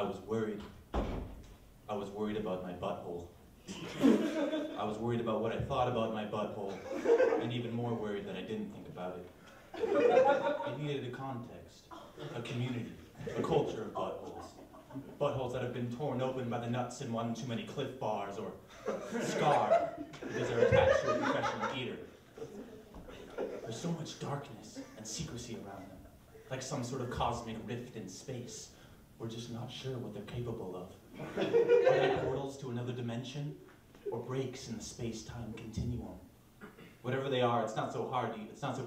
I was worried. I was worried about my butthole. I was worried about what I thought about my butthole, and even more worried that I didn't think about it. It needed a context, a community, a culture of buttholes. Buttholes that have been torn open by the nuts in one too many Cliff Bars, or scarred because they're attached to a professional eater. There's so much darkness and secrecy around them, like some sort of cosmic rift in space. We're just not sure what they're capable of. Are they portals to another dimension, or breaks in the space-time continuum? Whatever they are, it's not so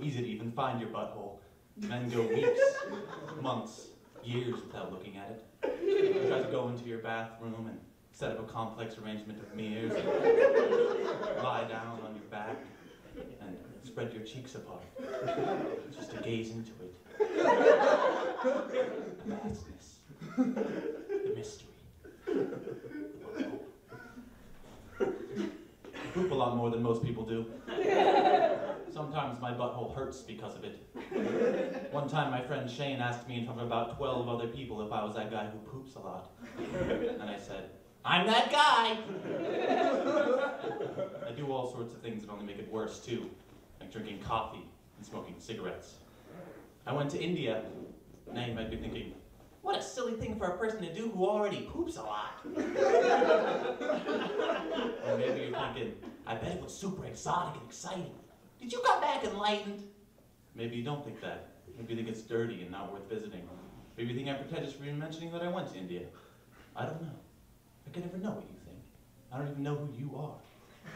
easy to even find your butthole. Men go weeks, months, years without looking at it. You try to go into your bathroom and set up a complex arrangement of mirrors, and lie down on your back, and spread your cheeks apart, just to gaze into it. The vastness, the mystery. I poop a lot more than most people do. Sometimes my butthole hurts because of it. One time my friend Shane asked me in front of about 12 other people if I was that guy who poops a lot. And I said, I'm that guy! I do all sorts of things that only make it worse too, like drinking coffee and smoking cigarettes. I went to India. Now you might be thinking, what a silly thing for a person to do who already poops a lot. Or maybe you're thinking, I bet it was super exotic and exciting. Did you come back enlightened? Maybe you don't think that. Maybe you think it's dirty and not worth visiting. Maybe you think I'm pretentious for even mentioning that I went to India. I don't know. I can never know what you think. I don't even know who you are.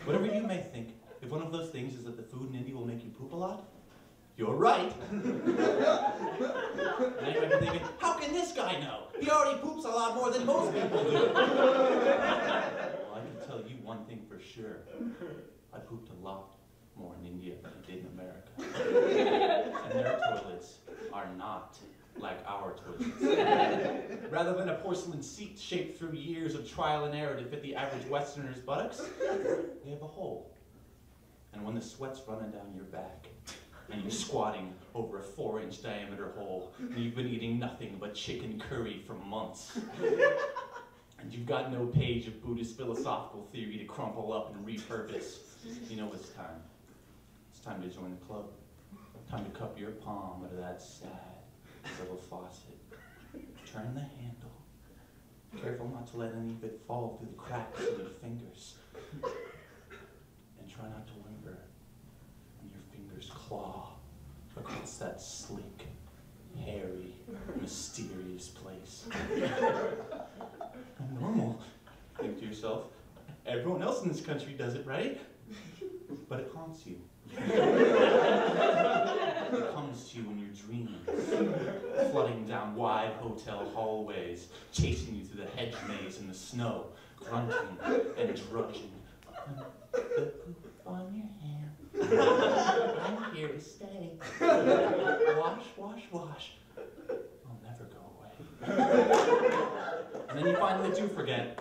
Whatever you may think, if one of those things is that the food in India will make you poop a lot, you're right. And you might be thinking, how can this guy know? He already poops a lot more than most people do. Well, I can tell you one thing for sure. I pooped a lot more in India than I did in America. And their toilets are not like our toilets. Rather than a porcelain seat shaped through years of trial and error to fit the average Westerner's buttocks, they have a hole. And when the sweat's running down your back, and you're squatting over a 4-inch diameter hole, and you've been eating nothing but chicken curry for months, and you've got no page of Buddhist philosophical theory to crumple up and repurpose, you know it's time. It's time to join the club. Time to cup your palm out of that sad little faucet. Turn the handle. Careful not to let any of it fall through the cracks of your fingers. And try not to linger when your fingers claw across that slick, hairy, mysterious place. I'm normal. Think to yourself, everyone else in this country does it, right? But it haunts you. It comes to you in your dreams, flooding down wide hotel hallways, chasing you through the hedge maze in the snow, grunting and drudging. The poop on your hand. I'm here to stay. Wash, wash, wash. I'll never go away. And then you finally do forget.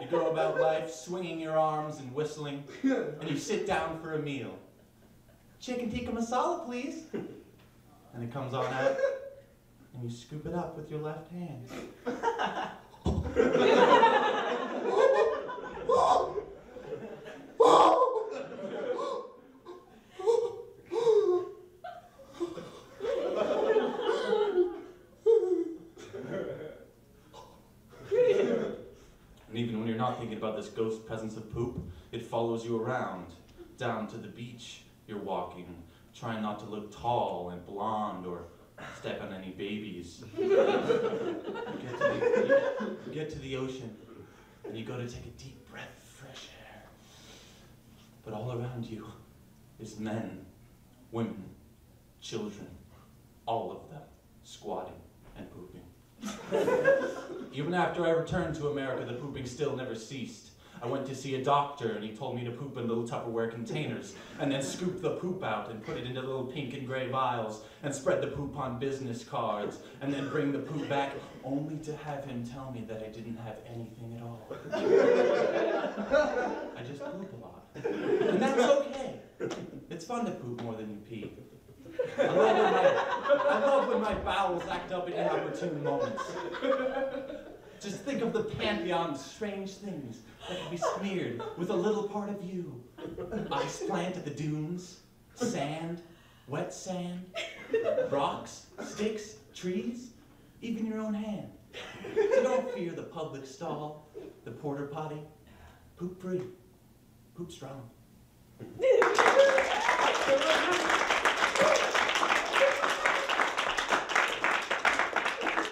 You go about life swinging your arms and whistling, and you sit down for a meal. Chicken tikka masala, please. And it comes on out, and you scoop it up with your left hand. And even when you're not thinking about this ghost presence of poop, it follows you around, down to the beach you're walking, trying not to look tall and blonde or step on any babies. You get to the ocean, and you go to take a deep breath of fresh air. But all around you is men, women, children, all of them squatting and pooping. Even after I returned to America, the pooping still never ceased. I went to see a doctor, and he told me to poop in little Tupperware containers, and then scoop the poop out and put it into little pink and gray vials, and spread the poop on business cards, and then bring the poop back, only to have him tell me that I didn't have anything at all. I just poop a lot. And that's okay. It's fun to poop more than you pee. I love when my bowels act up in inopportune moments. Just think of the pantheon of strange things that can be smeared with a little part of you. Ice plant at the dunes, sand, wet sand, rocks, sticks, trees, even your own hand. So don't fear the public stall, the porter potty. Poop free, poop strong.